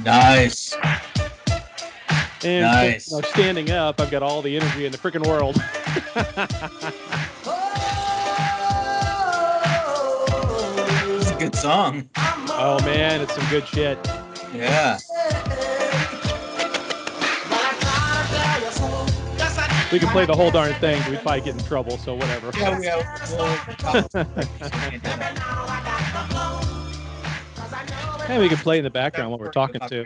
Nice. And Nice. Standing up, I've got all the energy in the freaking world. This is a good song. Oh man, it's some good shit. Yeah. We can play the whole darn thing, but we'd probably get in trouble, so whatever. Yeah. Hey, we can play in the background while we're talking too.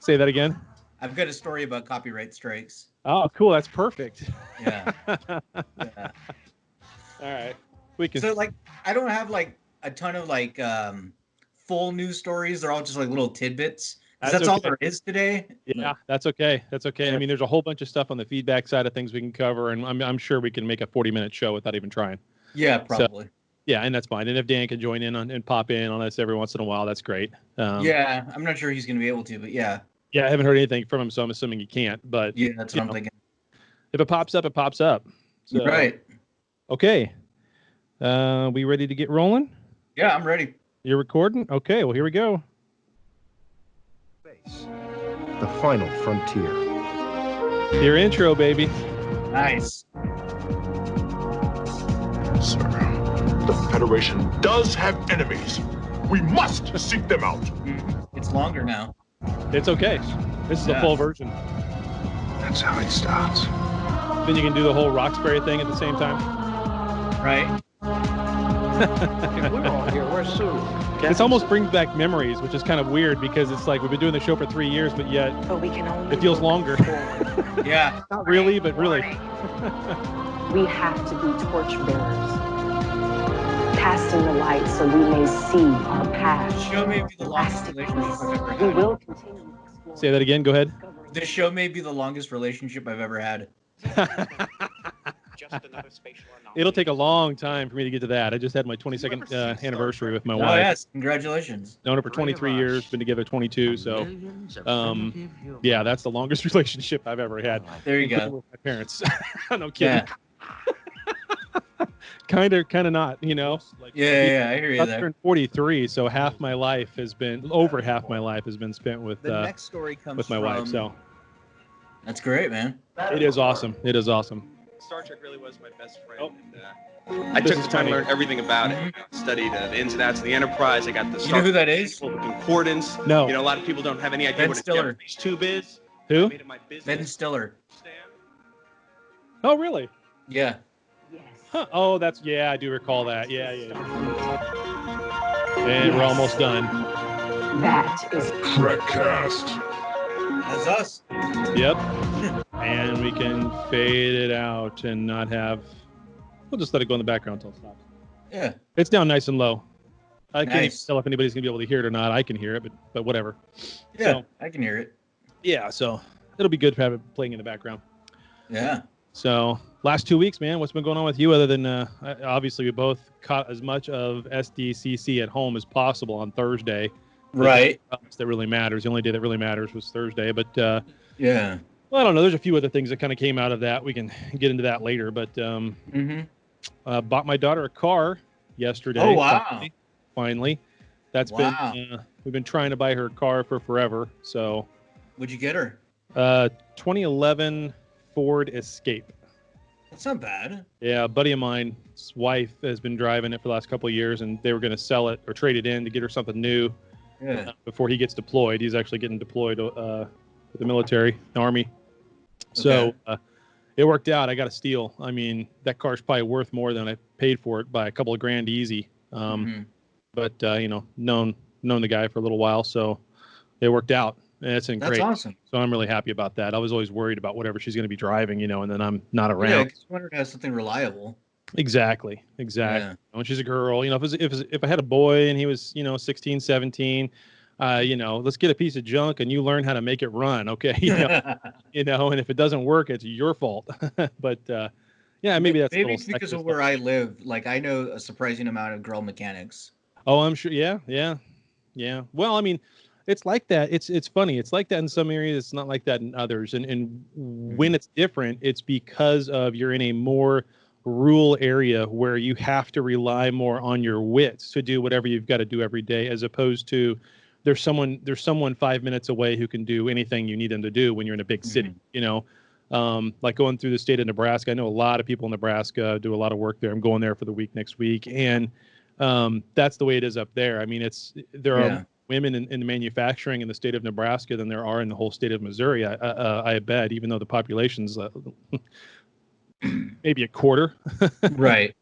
Say that again. I've got a story about copyright strikes. Oh, cool. That's perfect. Yeah. Yeah. All right. We can. So, like, I don't have, like, a ton of, like, full news stories. They're all just, like, little tidbits. That's okay. All there is today. Yeah, that's okay. That's okay. Yeah. I mean, there's a whole bunch of stuff on the feedback side of things we can cover, and I'm sure we can make a 40-minute show without even trying. Yeah, probably. So, yeah, and that's fine. And if Dan can join in and pop in on us every once in a while, that's great. Yeah, I'm not sure he's going to be able to, but yeah. Yeah, I haven't heard anything from him, so I'm assuming he can't. But yeah, that's what I'm thinking. If it pops up, it pops up. So, right. Okay. We ready to get rolling? Yeah, I'm ready. You're recording? Okay, well, here we go. The final frontier. Your intro, baby. Nice. Sir, the Federation does have enemies. We must seek them out. It's longer now. It's okay. This is a full version. That's how it starts. Then you can do the whole Roxbury thing at the same time. Right. If we're all here, we're soon. This almost brings back memories, which is kind of weird because it's like we've been doing the show for 3 years, but yet it feels longer. Yeah. Not really, but really. We have to be torchbearers, casting the light so we may see our path. This show may be the longest relationship I've ever had. We will continue. Say that again. Go ahead. This show may be the longest relationship I've ever had. Just another spatial anomaly. It'll take a long time for me to get to that. I just had my 22nd anniversary with my wife. Oh, yes. Congratulations. Known her for 23 years, been together 22. So, yeah, that's the longest relationship I've ever had. There you go. With my parents. No kidding. Yeah. kind of not, you know. Like, yeah, I hear you there. I turned 43, so over half my life has been spent with the next story comes with my wife. So that's great, man. It is awesome. It is awesome. Star Trek really was my best friend. And, I took the time to learn everything about it. Studied the ins and outs of the Enterprise. I got the You know who that is? the concordance. No. You know, a lot of people don't have any idea Ben what Stiller. a Jefferies tube is. Who? I made it my business. Ben Stiller. Oh, really? Yeah. Yes. Huh. Oh, I do recall that. Yeah. And we're almost done. That is Trekcast. That's us. Yep. And we can fade it out and not have. We'll just let it go in the background until it stops. Yeah. It's down nice and low. I can't even Nice. tell if anybody's gonna be able to hear it or not. I can hear it, but whatever. Yeah, So, I can hear it. yeah. So it'll be good to have it playing in the background. Yeah. So last 2 weeks, man, what's been going on with you other than obviously we both caught as much of SDCC at home as possible on Thursday. Right. That really matters. The only day that really matters was Thursday. But Yeah. well, I don't know. There's a few other things that kind of came out of that. We can get into that later. But bought my daughter a car yesterday. Oh, wow. Finally. That's been we've been trying to buy her a car for forever. So What'd you get her? 2011 Ford Escape. That's not bad. Yeah, a buddy of mine's wife has been driving it for the last couple of years, and they were going to sell it or trade it in to get her something new before he gets deployed. He's actually getting deployed with the military, Army. So it worked out. I got a steal. I mean, that car's probably worth more than I paid for it by a couple of grand easy. But you know, known the guy for a little while, so it worked out. And it's great. That's awesome. So I'm really happy about that. I was always worried about whatever she's going to be driving, you know, and then I'm not Yeah, around. because you wanted to have something reliable. Exactly. Yeah. When she's a girl, you know, if I had a boy and he was, you know, 16, 17, you know, let's get a piece of junk and you learn how to make it run. Okay. You know, and if it doesn't work, it's your fault. But yeah, maybe that's maybe it's because of where I live. Like, I know a surprising amount of girl mechanics. Oh, I'm sure. Yeah. Well, I mean, it's like that. It's funny. It's like that in some areas. It's not like that in others. And when it's different, it's because of you're in a more rural area where you have to rely more on your wits to do whatever you've got to do every day, as opposed to there's someone 5 minutes away who can do anything you need them to do when you're in a big city, like going through the state of Nebraska. I know a lot of people in Nebraska, do a lot of work there. I'm going there for the week next week. And that's the way it is up there. I mean, there are women in manufacturing in the state of Nebraska than there are in the whole state of Missouri. I bet, even though the population's maybe a quarter right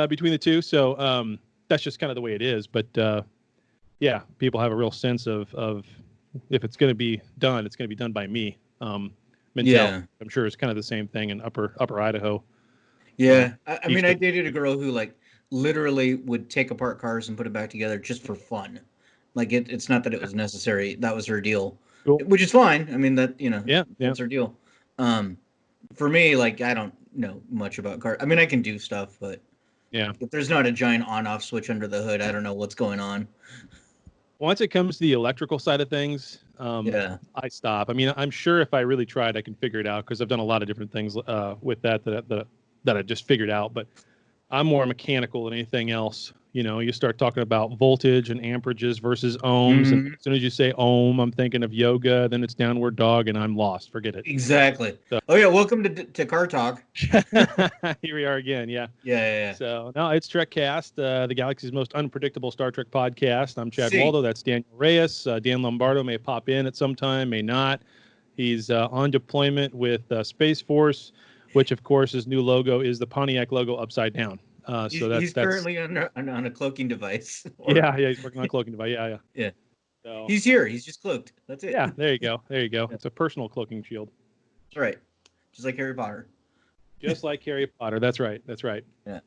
between the two. So that's just kind of the way it is. But yeah, people have a real sense of if it's going to be done, it's going to be done by me. Mentality. I'm sure it's kind of the same thing in upper Idaho. Yeah, I mean, I dated a girl who like literally would take apart cars and put it back together just for fun. Like it's not that it was necessary. That was her deal, which is fine. I mean, that that's her deal. For me, like I don't know much about cars. I mean, I can do stuff, but if there's not a giant on-off switch under the hood, I don't know what's going on. Once it comes to the electrical side of things, I stop. I mean, I'm sure if I really tried, I can figure it out because I've done a lot of different things with that I just figured out. But I'm more mechanical than anything else. You start talking about voltage and amperages versus ohms. And as soon as you say ohm, I'm thinking of yoga. Then it's downward dog, and I'm lost. Forget it. Exactly. So, welcome to Car Talk. Here we are again. Yeah. So no, it's Trekcast, the galaxy's most unpredictable Star Trek podcast. I'm Chad Waldo. That's Daniel Reyes. Dan Lombardo may pop in at some time, may not. He's on deployment with Space Force, which of course his new logo is the Pontiac logo upside down. So he's currently on a cloaking device. Yeah, he's working on a cloaking device. Yeah. So he's here. He's just cloaked. That's it. Yeah, there you go. It's a personal cloaking shield. That's right. Just like Harry Potter. Just like Harry Potter. That's right. Yeah.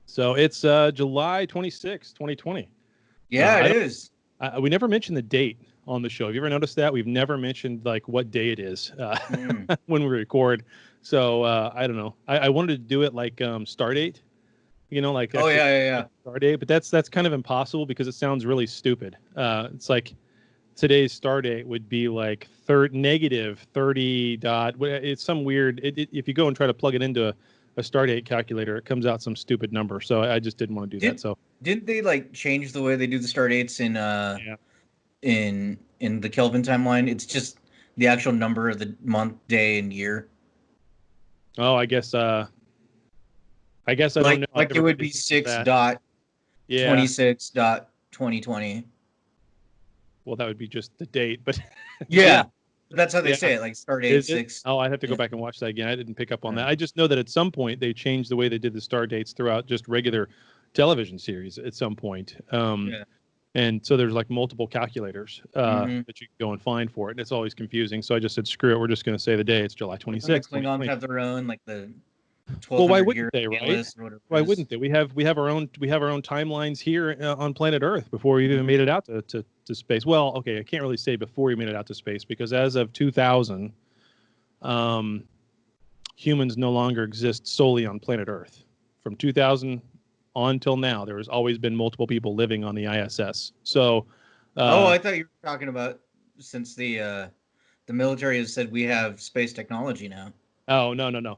So it's July 26, 2020. Yeah, it is. We never mentioned the date on the show. Have you ever noticed that? We've never mentioned like what day it is when we record. So I don't know. I wanted to do it like Stardate. Like star date, but that's kind of impossible because it sounds really stupid. It's like today's star date would be like negative 30 dot. It's some weird. If you go and try to plug it into a star date calculator, it comes out some stupid number. So I just didn't want to do that. So didn't they like change the way they do the star dates in the Kelvin timeline? It's just the actual number of the month, day, and year. Oh, I guess I don't know. Like it would be 6.26.2020. Well, that would be just the date, but that's how they say it. Like start date 6. Oh, I have to go back and watch that again. I didn't pick up on that. I just know that at some point they changed the way they did the star dates throughout just regular television series at some point. And so there's like multiple calculators that you can go and find for it. And it's always confusing. So I just said, screw it. We're just going to say the day. It's July 26th. Klingons have their own, like the. Well, why wouldn't they, right? Why wouldn't they? We have our own timelines here on planet Earth before we even made it out to space. Well, okay, I can't really say before we made it out to space because as of 2000, humans no longer exist solely on planet Earth. From 2000 on till now, there has always been multiple people living on the ISS. So, I thought you were talking about since the military has said we have space technology now. Oh, no.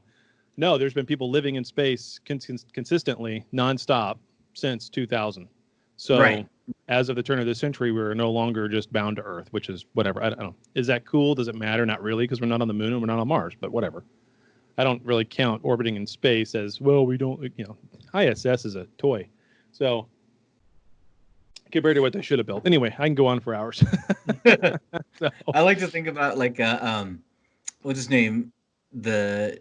No, there's been people living in space consistently, nonstop, since 2000. So as of the turn of the century, we're no longer just bound to Earth, which is whatever. I don't know. Is that cool? Does it matter? Not really, because we're not on the moon and we're not on Mars, but whatever. I don't really count orbiting in space as, well, we don't, ISS is a toy. So compared to what they should have built. Anyway, I can go on for hours. I like to think about like, what's his name? The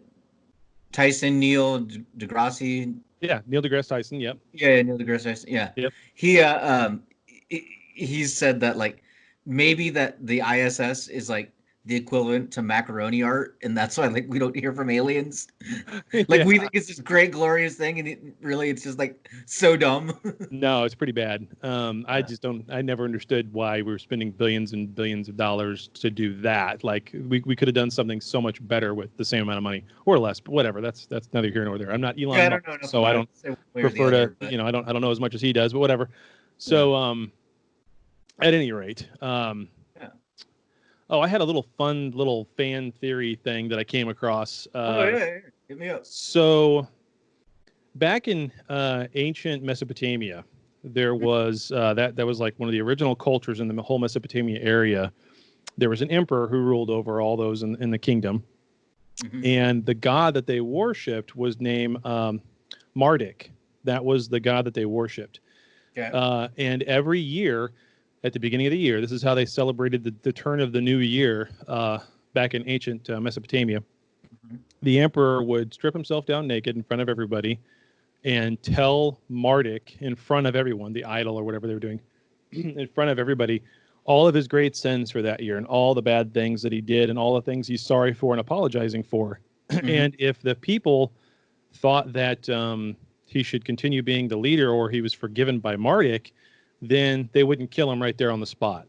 Neil deGrasse. Yeah, Neil deGrasse Tyson. Yep. Yeah, Neil deGrasse Tyson. Yeah. Yep. He said that like maybe that the ISS is like the equivalent to macaroni art, and that's why like we don't hear from aliens. Like we think it's this great glorious thing, and it's just like so dumb. No, it's pretty bad. I never understood why we were spending billions and billions of dollars to do that. Like we could have done something so much better with the same amount of money or less, but whatever. That's neither here nor there. I'm not Elon Musk, so I don't prefer to, I don't know as much as he does, but whatever. So at any rate, I had a little fun little fan theory thing that I came across. Hit me up. So back in ancient Mesopotamia, there was that was like one of the original cultures in the whole Mesopotamia area. There was an emperor who ruled over all those in the kingdom, and the god that they worshipped was named Marduk. That was the god that they worshipped. Okay. And every year, at the beginning of the year, this is how they celebrated the turn of the new year back in ancient Mesopotamia. The emperor would strip himself down naked in front of everybody and tell Marduk in front of everyone, the idol or whatever they were doing, in front of everybody, all of his great sins for that year and all the bad things that he did and all the things he's sorry for and apologizing for. And if the people thought that he should continue being the leader or he was forgiven by Marduk, then they wouldn't kill him right there on the spot.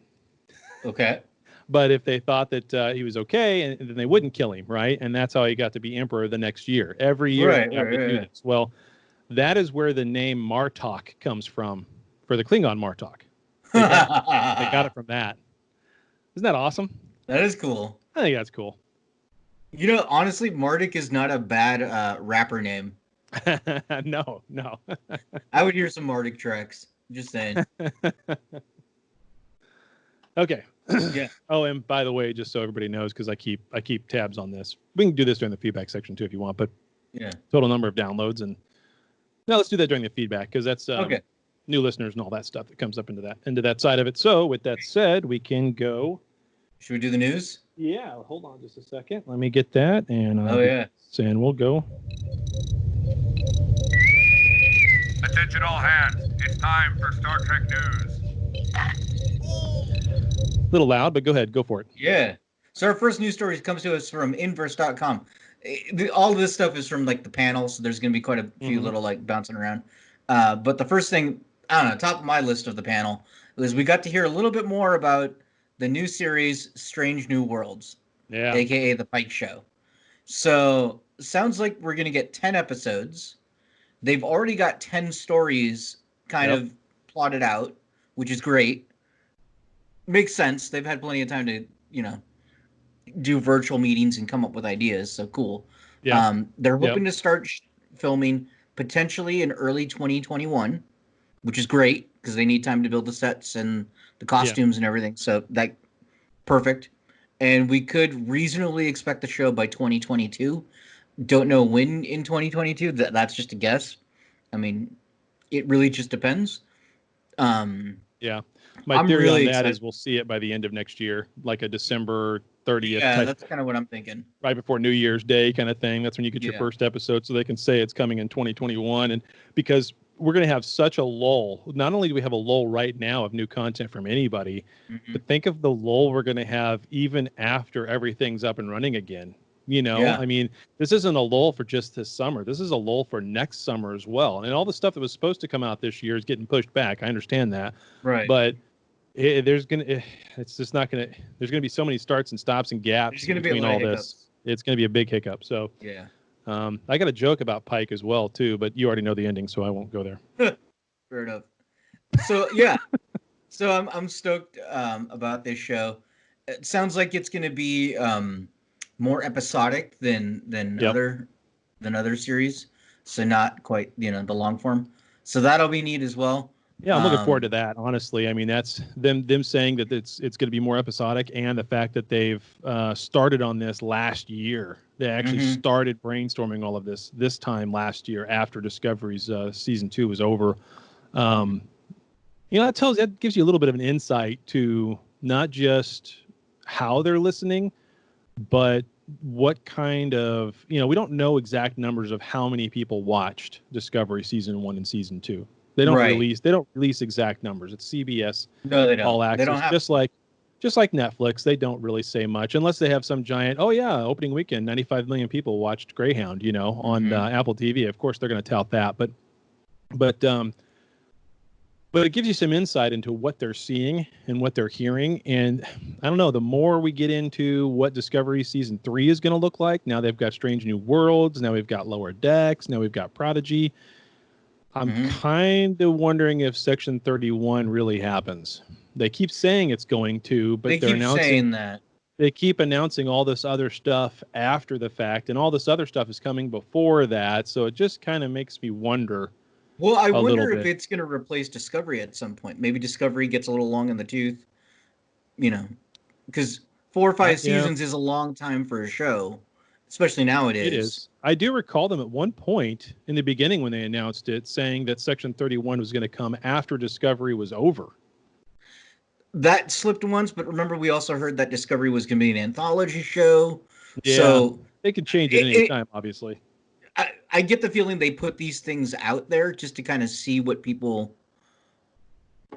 Okay. But if they thought that he was okay, then they wouldn't kill him, right? And that's how he got to be emperor the next year. Every year they have to do this. Well, that is where the name Martok comes from for the Klingon Martok. They got it from that. Isn't that awesome? That is cool. I think that's cool. You know, honestly, Marduk is not a bad rapper name. No. I would hear some Marduk tracks. Just saying. Okay. Yeah. Oh, and by the way, just so everybody knows, because I keep tabs on this. We can do this during the feedback section too if you want, but yeah, total number of downloads and no, let's do that during the feedback because that's okay. New listeners and all that stuff that comes up into that side of it. So with that said, we can go. Should we do the news? Yeah, hold on just a second. Let me get that and and we'll go. Attention all hands. It's time for Star Trek news. A little loud, but go ahead. Go for it. Yeah. So our first news story comes to us from inverse.com. All of this stuff is from like the panel, so there's going to be quite a few little like bouncing around. But the first thing, I don't know, top of my list of the panel was we got to hear a little bit more about the new series Strange New Worlds, aka the Pike Show. So sounds like we're going to get 10 episodes. They've already got 10 stories kind of plotted out, which is great. Makes sense. They've had plenty of time to, do virtual meetings and come up with ideas. So cool. Yeah. They're hoping to start filming potentially in early 2021, which is great because they need time to build the sets and the costumes and everything. So that perfect. And we could reasonably expect the show by 2022. Don't know when in 2022. That's just a guess. I mean, it really just depends. My theory really on that is we'll see it by the end of next year, like a December 30th. Yeah, that's kind of what I'm thinking. Right before New Year's Day kind of thing. That's when you get your first episode, so they can say it's coming in 2021. And because we're going to have such a lull, not only do we have a lull right now of new content from anybody, but think of the lull we're going to have even after everything's up and running again. I mean, this isn't a lull for just this summer. This is a lull for next summer as well. And all the stuff that was supposed to come out this year is getting pushed back. I understand that. Right. But there's going to be so many starts and stops and gaps between all this. It's going to be a big hiccup. So, I got a joke about Pike as well, too, but you already know the ending, so I won't go there. Fair enough. So, so I'm stoked about this show. It sounds like it's going to be more episodic than other series, so not quite the long form. So that'll be neat as well. Yeah, I'm looking forward to that. Honestly, I mean that's them saying that it's going to be more episodic, and the fact that they've started on this last year. They actually started brainstorming all of this time last year after Discovery's season 2 was over. That gives you a little bit of an insight to not just how they're listening, but what kind of, we don't know exact numbers of how many people watched Discovery season 1 and season 2. They don't release exact numbers. It's CBS. No, they don't. All access. They don't have just like Netflix, they don't really say much unless they have some giant, opening weekend, 95 million people watched Greyhound, on Apple TV. Of course, they're going to tout that, but it gives you some insight into what they're seeing and what they're hearing. And I don't know, the more we get into what Discovery season 3 is going to look like, now they've got Strange New Worlds, now we've got Lower Decks, now we've got Prodigy. I'm kind of wondering if Section 31 really happens. They keep saying it's going to, but they're announcing that. They keep announcing all this other stuff after the fact, and all this other stuff is coming before that. So it just kind of makes me wonder Well, I little wonder if bit. it's going to replace Discovery at some point. Maybe Discovery gets a little long in the tooth, because 4 or 5 seasons is a long time for a show, especially nowadays. It is. I do recall them at one point in the beginning when they announced it, saying that Section 31 was going to come after Discovery was over. That slipped once, but remember, we also heard that Discovery was going to be an anthology show. Yeah, so they can change it any time, obviously. I get the feeling they put these things out there just to kind of see what people,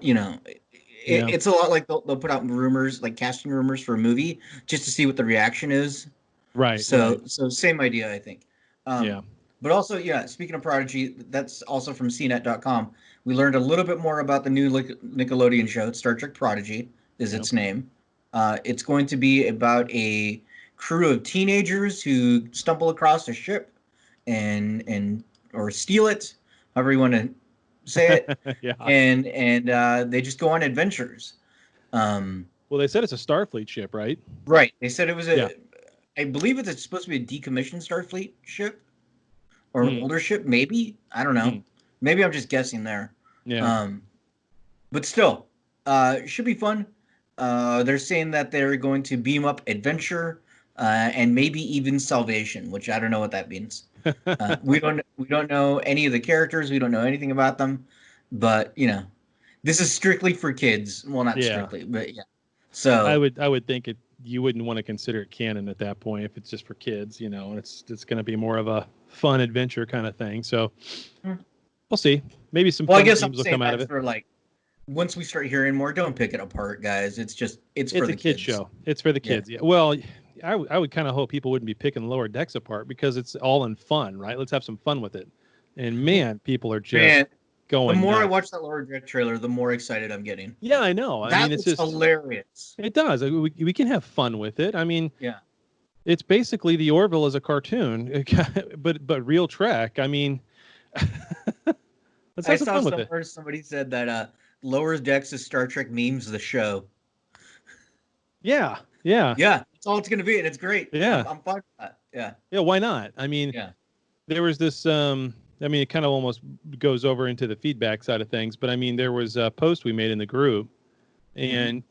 it's a lot like they'll put out rumors, like casting rumors for a movie, just to see what the reaction is. Right. So same idea, I think. Yeah. But also, speaking of Prodigy, that's also from CNET.com. We learned a little bit more about the new Nickelodeon show. It's Star Trek Prodigy is its name. It's going to be about a crew of teenagers who stumble across a ship or steal it, however you want to say it. Yeah. And they just go on adventures. Well, they said it's a Starfleet ship, right? Right. They said it was I believe it's supposed to be a decommissioned Starfleet ship or an older ship, maybe. I don't know. Maybe I'm just guessing there. Yeah. But still, it should be fun. They're saying that they're going to beam up adventure and maybe even salvation, which I don't know what that means. We don't know any of the characters. We don't know anything about them. But this is strictly for kids. Well, not strictly, but yeah. So I would think you wouldn't want to consider it canon at that point if it's just for kids. It's going to be more of a fun adventure kind of thing. So we'll see. Maybe some fun themes will come out of it. For once we start hearing more, don't pick it apart, guys. It's for the kids show. It's for the kids. Yeah. Well, I would kind of hope people wouldn't be picking Lower Decks apart because it's all in fun, right? Let's have some fun with it. And man, people are just going. The more nuts. I watch that Lower Deck trailer, the more excited I'm getting. Yeah, I know. It's just hilarious. It does. We can have fun with it. I mean, it's basically the Orville as a cartoon, but real Trek. I mean, let's have some fun with it. Somebody said that Lower Decks is Star Trek memes the show. Yeah. That's all it's going to be, and it's great. Yeah, I'm fine with that. Yeah. Why not? I mean, there was this. It kind of almost goes over into the feedback side of things, but I mean, there was a post we made in the group, and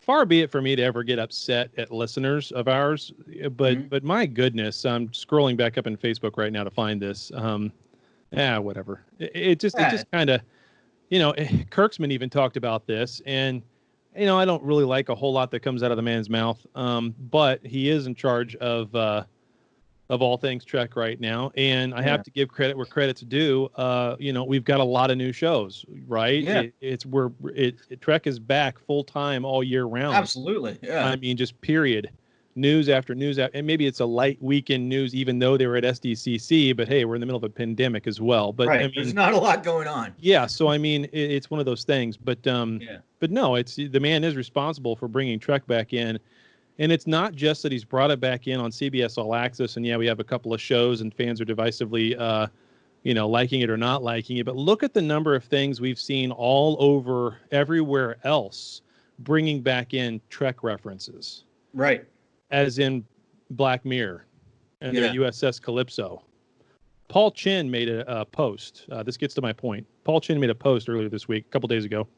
far be it for me to ever get upset at listeners of ours, but my goodness, I'm scrolling back up in Facebook right now to find this. Whatever. It just kind of, Kirksman even talked about this, and I don't really like a whole lot that comes out of the man's mouth, but he is in charge of all things Trek right now, and I have to give credit where credit's due. We've got a lot of new shows, right? Yeah. Trek is back full time all year round. Absolutely. Yeah. I mean, just period. News after news, and maybe it's a light weekend news, even though they were at SDCC. But hey, we're in the middle of a pandemic as well. But right. There's not a lot going on. Yeah, so I mean, it's one of those things. But no, it's the man is responsible for bringing Trek back in, and it's not just that he's brought it back in on CBS All Access. And we have a couple of shows, and fans are divisively, liking it or not liking it. But look at the number of things we've seen all over everywhere else, bringing back in Trek references. Right. As in Black Mirror and their USS Calypso. Paul Chin made a post. This gets to my point. Paul Chin made a post earlier this week, a couple days ago,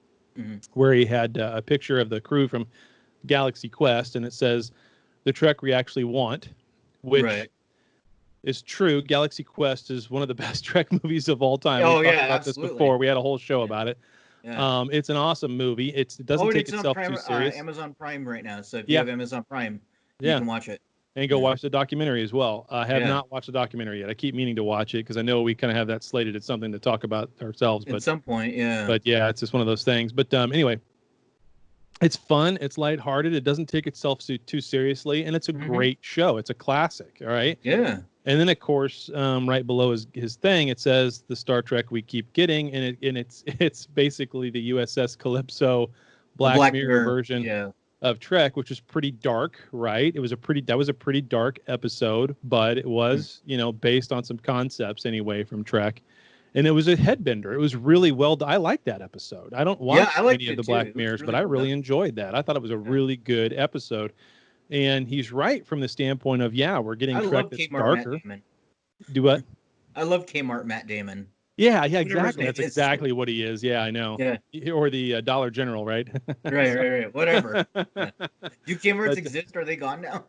where he had a picture of the crew from Galaxy Quest, and it says, "The Trek we actually want," which is true. Galaxy Quest is one of the best Trek movies of all time. Oh, we talked about absolutely. this before. We had a whole show about it. Yeah. It's an awesome movie. It doesn't take itself too serious. Amazon Prime right now. So if you have Amazon Prime, you can watch it. And go watch the documentary as well. I have not watched the documentary yet. I keep meaning to watch it because I know we kind of have that slated as something to talk about ourselves. At some point, yeah. But it's just one of those things. But anyway, it's fun. It's lighthearted. It doesn't take itself too seriously. And it's a great show. It's a classic. All right. Yeah. And then, of course, right below his thing, it says the Star Trek we keep getting. And it's basically the USS Calypso Black Mirror version of Trek, which was pretty dark, right? That was a pretty dark episode, but it was, based on some concepts anyway from Trek. And it was a headbender. It was really well done. I like that episode. I don't watch any of the Black Mirrors, really, but I really enjoyed that. I thought it was a really good episode. And he's right from the standpoint of, we're getting Trek that's darker. Do what? I love Kmart Matt Damon. Yeah, Whatever his exactly. name That's is. exactly what he is. Yeah, I know. Yeah. Or the Dollar General, right? Right. Whatever. Yeah. Do Kmart's But- exist? Are they gone now?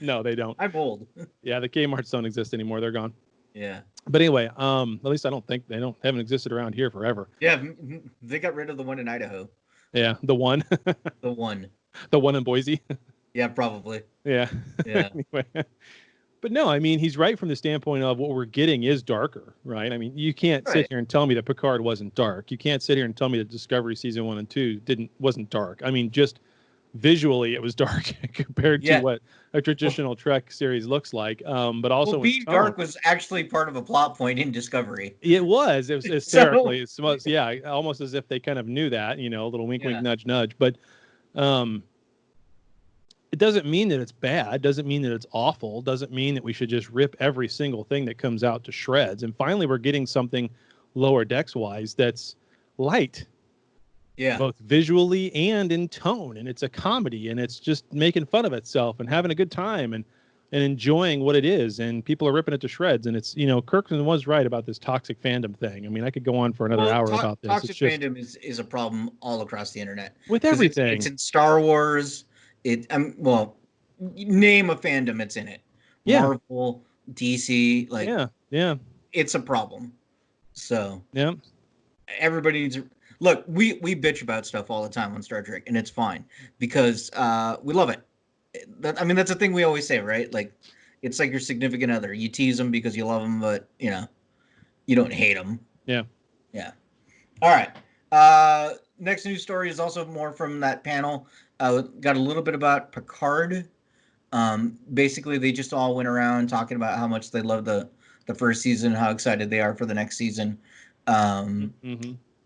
No, they don't. I'm old. Yeah, the Kmarts don't exist anymore. They're gone. Yeah. But anyway, at least I don't think haven't existed around here forever. Yeah, they got rid of the one in Idaho. Yeah, the one. The one. The one in Boise. Yeah, probably. Yeah. Yeah. Anyway. But no, I mean, he's right from the standpoint of what we're getting is darker, right? I mean, you can't sit here and tell me that Picard wasn't dark. You can't sit here and tell me that Discovery season 1 and 2 wasn't dark. I mean, just visually it was dark compared to what a traditional Trek series looks like. But also being dark was actually part of a plot point in Discovery. It was hysterically. Almost as if they kind of knew that, a little wink, wink, nudge, nudge. But it doesn't mean that it's bad. Doesn't mean that it's awful. Doesn't mean that we should just rip every single thing that comes out to shreds. And finally, we're getting something Lower Decks wise that's light. Yeah. Both visually and in tone. And it's a comedy, and it's just making fun of itself and having a good time and enjoying what it is. And people are ripping it to shreds. And it's, Kirkman was right about this toxic fandom thing. I mean, I could go on for another hour about this. Toxic fandom is a problem all across the internet. With everything. It's in Star Wars. Name a fandom, it's in it. Yeah. Marvel, DC, yeah. It's a problem. So yeah, everybody needs to look. We bitch about stuff all the time on Star Trek, and it's fine because we love it. That's a thing we always say, right? Like, it's like your significant other. You tease them because you love them, but you don't hate them. Yeah. All right. Next news story is also more from that panel. Got a little bit about Picard. Basically, they just all went around talking about how much they love the first season, how excited they are for the next season. Brent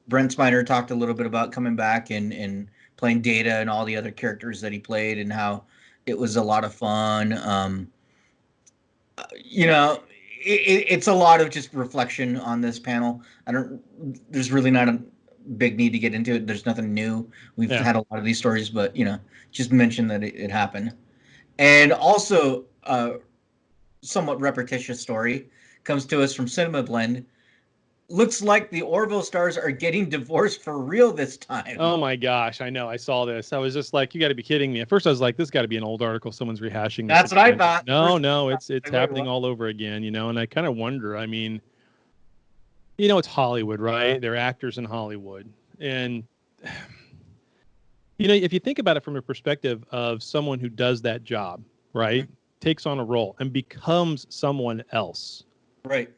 Spiner talked a little bit about coming back and playing Data and all the other characters that he played and how it was a lot of fun. It's a lot of just reflection on this panel. There's really not a big need to get into it. There's nothing new. We've had a lot of these stories, but just mention that it happened. And also somewhat repetitious story comes to us from Cinema Blend. Looks like the Orville stars are getting divorced for real this time. Oh my gosh, I know. I saw this. I was just like, you got to be kidding me. At first I was like, this got to be an old article someone's rehashing. That's what I thought. No, it's happening all over again, and I kind of wonder, I mean, it's Hollywood, right? They're actors in Hollywood. And, if you think about it from a perspective of someone who does that job, right? Takes on a role and becomes someone else. Right.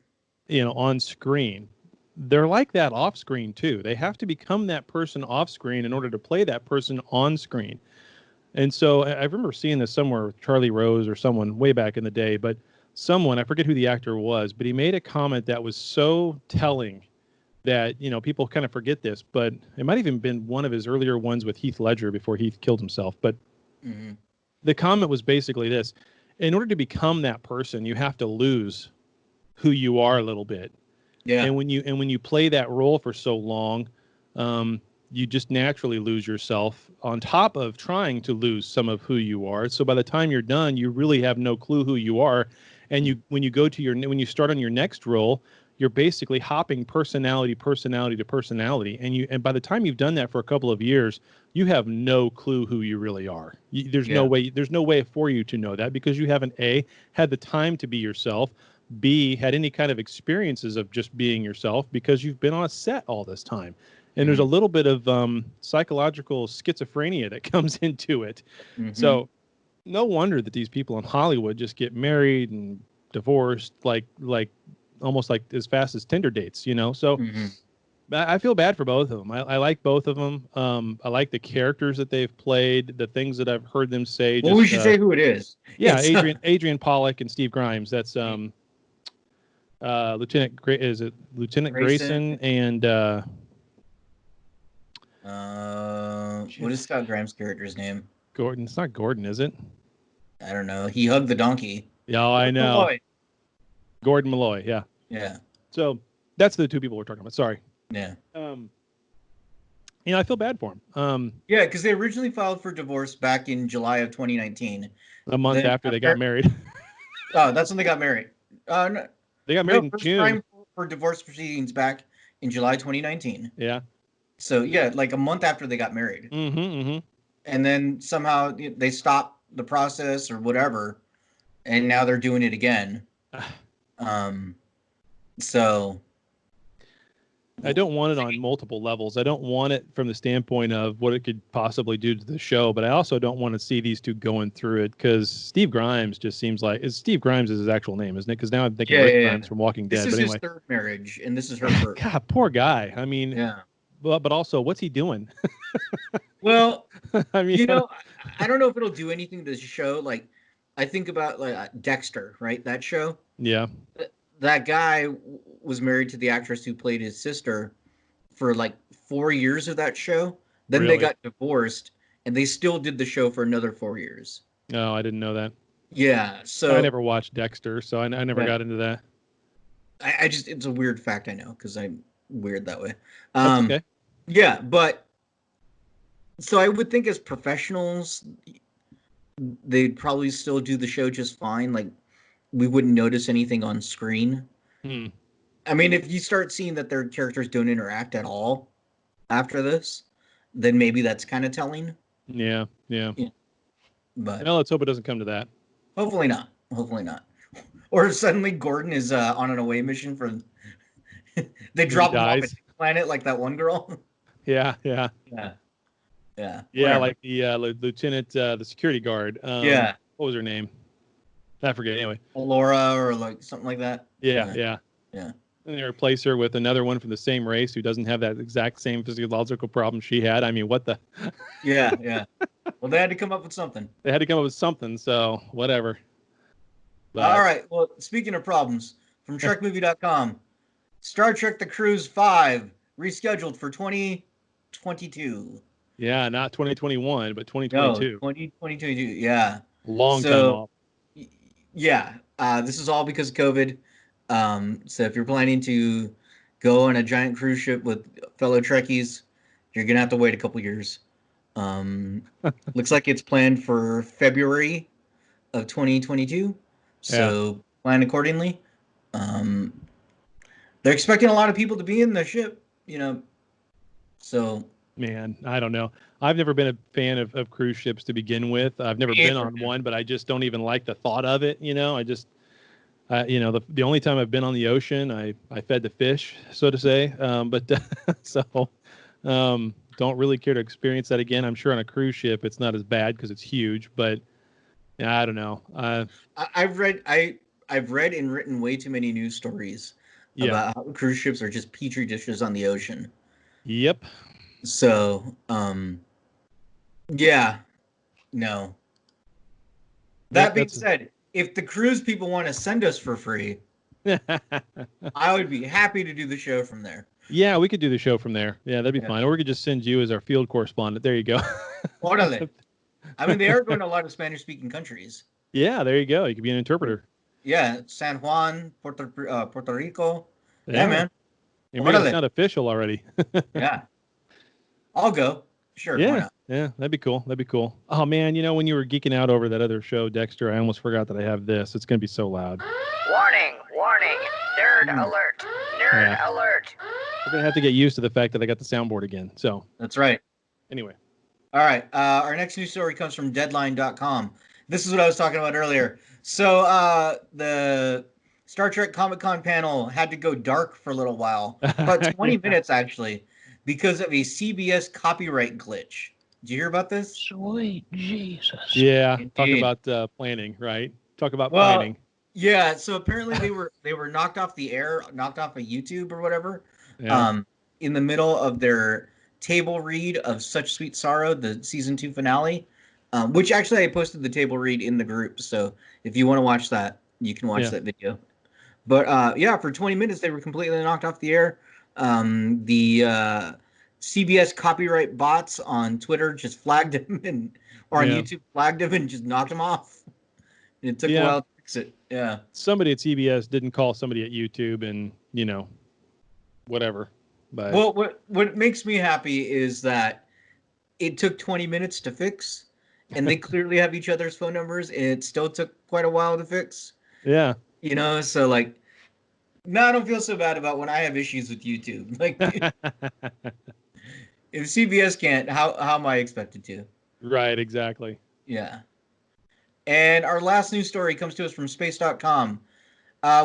On screen. They're like that off screen too. They have to become that person off screen in order to play that person on screen. And so I remember seeing this somewhere with Charlie Rose or someone way back in the day, but someone, I forget who the actor was, but he made a comment that was so telling that, people kind of forget this, but it might have even been one of his earlier ones with Heath Ledger before Heath killed himself. But the comment was basically this: in order to become that person, you have to lose who you are a little bit. Yeah. And when you play that role for so long, you just naturally lose yourself on top of trying to lose some of who you are. So by the time you're done, you really have no clue who you are. And when you start on your next role, you're basically hopping personality to personality. And by the time you've done that for a couple of years, you have no clue who you really are. There's no way for you to know that, because you haven't had the time to be yourself, B, had any kind of experiences of just being yourself, because you've been on a set all this time. And there's a little bit of psychological schizophrenia that comes into it. So no wonder that these people in Hollywood just get married and divorced like almost like as fast as Tinder dates, So I feel bad for both of them. I like both of them. I like the characters that they've played, the things that I've heard them say. Well, we should say who it is. Yeah, Adrian Pollack and Steve Grimes. That's Lieutenant Grayson and what is Scott Grimes' character's name? Gordon. It's not Gordon, is it? I don't know. He hugged the donkey. Yeah, I know. Malloy. Gordon Malloy. Yeah. Yeah. So that's the two people we're talking about. Sorry. Yeah. I feel bad for him. Yeah, because they originally filed for divorce back in July of 2019. A month after they got married. Oh, that's when they got married. No, They got married in first June. time for divorce proceedings back in July 2019. Yeah. So yeah, like a month after they got married. Mm-hmm. Mm-hmm. And then somehow they stopped the process or whatever, and now they're doing it again. So I don't want it on multiple levels. I don't want it from the standpoint of what it could possibly do to the show, but I also don't want to see these two going through it because Steve Grimes just seems like Steve Grimes is his actual name, isn't it? Because now I'm thinking Rick Grimes from Walking Dead. This is but anyway, his third marriage, and this is her first. God, poor guy. I mean, yeah. But also, what's he doing? Well, I mean, I don't know if it'll do anything to the show. Like, I think about like Dexter, right? That show. Yeah. That guy was married to the actress who played his sister for like 4 years of that show. Then Really? they got divorced, and they still did the show for another 4 years. No, I didn't know that. Yeah, so I never watched Dexter, so I never got into that. I just it's a weird fact I know because I'm weird that way. That's okay. Yeah, but so I would think as professionals, they'd probably still do the show just fine. Like, we wouldn't notice anything on screen. I mean, if you start seeing that their characters don't interact at all after this, then maybe that's kind of telling. Yeah. But let's hope it doesn't come to that. Hopefully not. Or suddenly Gordon is on an away mission for. They drop him off at the planet like that one girl. Yeah. Whatever. Like the lieutenant, the security guard. Yeah. What was her name? I forget. Anyway, Laura or like something like that. Yeah. And they replace her with another one from the same race who doesn't have that exact same physiological problem she had. I mean, what the? Yeah. Well, they had to come up with something. So whatever. But... All right. Well, speaking of problems, from TrekMovie.com, Star Trek: The Cruise 5 rescheduled for 2022. Yeah, not 2021, but 2022. No, 2022. Yeah. Long time off. Yeah. This is all because of COVID. So if you're planning to go on a giant cruise ship with fellow Trekkies, you're gonna have to wait a couple years. Looks like it's planned for February of 2022. So plan accordingly. They're expecting a lot of people to be in the ship, so. Man, I don't know. I've never been a fan of cruise ships to begin with. I've never been on one, but I just don't even like the thought of it. I just, the only time I've been on the ocean, I fed the fish, so to say. Don't really care to experience that again. I'm sure on a cruise ship, it's not as bad because it's huge, but I don't know. I've read and written way too many news stories about how cruise ships are just petri dishes on the ocean. Yep. So, yeah, no. That being said, if the cruise people want to send us for free, I would be happy to do the show from there. Yeah, we could do the show from there. Yeah, that'd be fine. Or we could just send you as our field correspondent. There you go. Orale. I mean, they are going to a lot of Spanish-speaking countries. Yeah, there you go. You could be an interpreter. Yeah, San Juan, Puerto Rico. Yeah, man. You're making it sound official already. Yeah. I'll go. Sure. Yeah. Why not? Yeah, that'd be cool. Oh, man, when you were geeking out over that other show, Dexter, I almost forgot that I have this. It's going to be so loud. Warning. Nerd alert. Nerd alert. We're going to have to get used to the fact that I got the soundboard again. So that's right. Anyway. All right. Our next news story comes from Deadline.com. This is what I was talking about earlier. So the Star Trek Comic-Con panel had to go dark for a little while, about 20 minutes actually, because of a CBS copyright glitch. Did you hear about this? Sweet Jesus. Yeah, talk about planning, right? Talk about planning. Yeah, so apparently they were knocked off the air, knocked off of YouTube or whatever, in the middle of their table read of Such Sweet Sorrow, the season 2 finale, which actually I posted the table read in the group. So if you want to watch that, you can watch that video. But for 20 minutes they were completely knocked off the air. The CBS copyright bots on Twitter just flagged him, or on YouTube flagged him and just knocked him off. And it took a while to fix it. Yeah. Somebody at CBS didn't call somebody at YouTube and, whatever. But well, what makes me happy is that it took 20 minutes to fix, and they clearly have each other's phone numbers, and it still took quite a while to fix. Yeah. You know, so like, no, I don't feel so bad about when I have issues with YouTube. Like, if CBS can't, how am I expected to? Right, exactly. Yeah. And our last news story comes to us from space.com.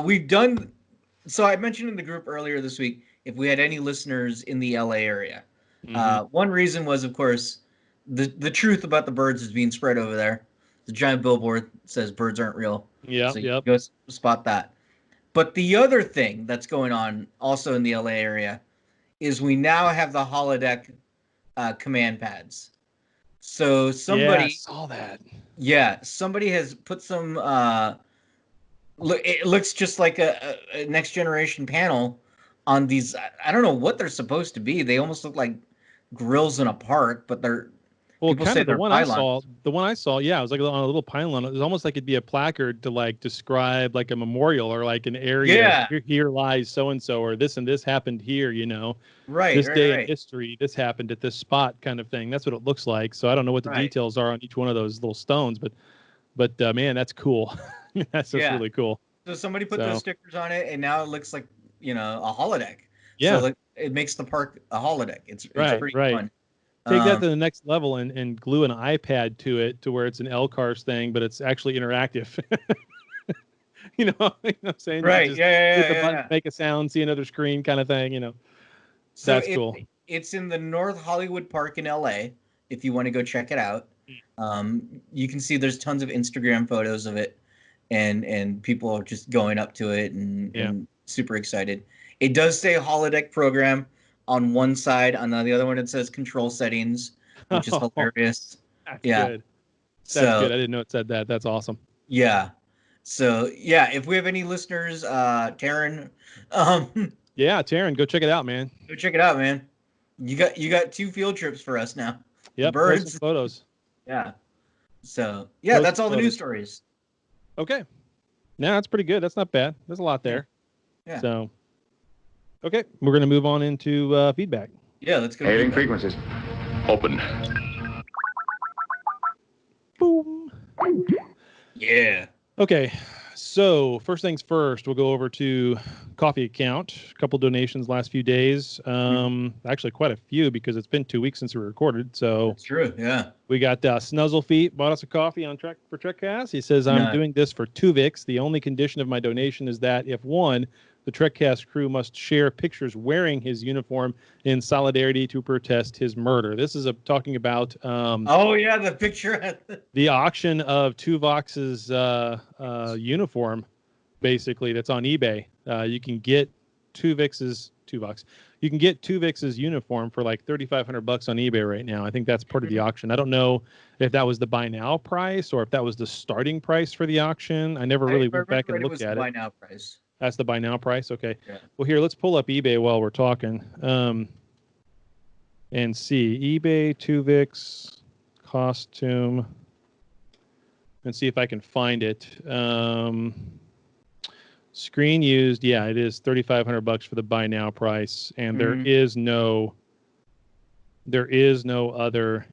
We've done, so I mentioned in the group earlier this week if we had any listeners in the LA area. One reason was, of course, the truth about the birds is being spread over there. The giant billboard says birds aren't real. Yeah, so you go spot that. But the other thing that's going on also in the LA area is we now have the holodeck command pads. So somebody saw that. Yeah, somebody has put some. It looks just like a next generation panel on these. I don't know what they're supposed to be. They almost look like grills in a park, but they're. Well, people kind say of the they're one pylons. the one I saw, yeah, it was like on a little pylon. It was almost like it'd be a placard to like describe like a memorial or like an area. Yeah. Here lies so and so, or this and this happened here. You know, Right. this day in Right. history, this happened at this spot, kind of thing. That's what it looks like. So I don't know what the Right. details are on each one of those little stones, but man, that's cool. That's just Yeah. really cool. So somebody put those stickers on it, and now it looks like a holodeck. Yeah. So it makes the park a holodeck. It's pretty fun. Take that to the next level and glue an iPad to it to where it's an LCARS thing, but it's actually interactive. you know what I'm saying? Right. You just hit the button, make a sound, see another screen kind of thing, you know. So that's cool. It's in the North Hollywood Park in LA. If you want to go check it out, you can see there's tons of Instagram photos of it, and people are just going up to it and super excited. It does say holodeck program on one side. On the other one, it says control settings, which is hilarious. That's good. That's good. I didn't know it said that. That's awesome. Yeah. So yeah, if we have any listeners, Taryn, yeah, Taryn, go check it out, man. Go check it out, man. You got 2 field trips for us now. Yep, birds, photos. Yeah. So yeah, that's all the news stories. Okay. No, that's pretty good. That's not bad. There's a lot there. Yeah. So, okay, we're gonna move on into feedback. Yeah, let's go. Hailing frequencies. Open. Boom. Yeah. Okay. So first things first, we'll go over to coffee account. A couple donations last few days. Actually quite a few because it's been 2 weeks since we recorded. So that's true. Yeah. We got Snuzzle Feet bought us a coffee on Trekcast. He says, I'm doing this for Tuvix. The only condition of my donation is that if one, the Trekcast crew must share pictures wearing his uniform in solidarity to protest his murder. This is talking about the picture the auction of Tuvok's uniform, basically, that's on eBay. You can get Tuvix's uniform for like $3,500 on eBay right now. I think that's part of the auction. I don't know if that was the buy now price or if that was the starting price for the auction. I never really went back and looked at it. Buy now price. That's the buy now price. Okay. Yeah. Well, here, let's pull up eBay while we're talking, and see eBay Tuvix costume, and see if I can find it. Screen used, yeah, it is $3,500 for the buy now price, and there is no other.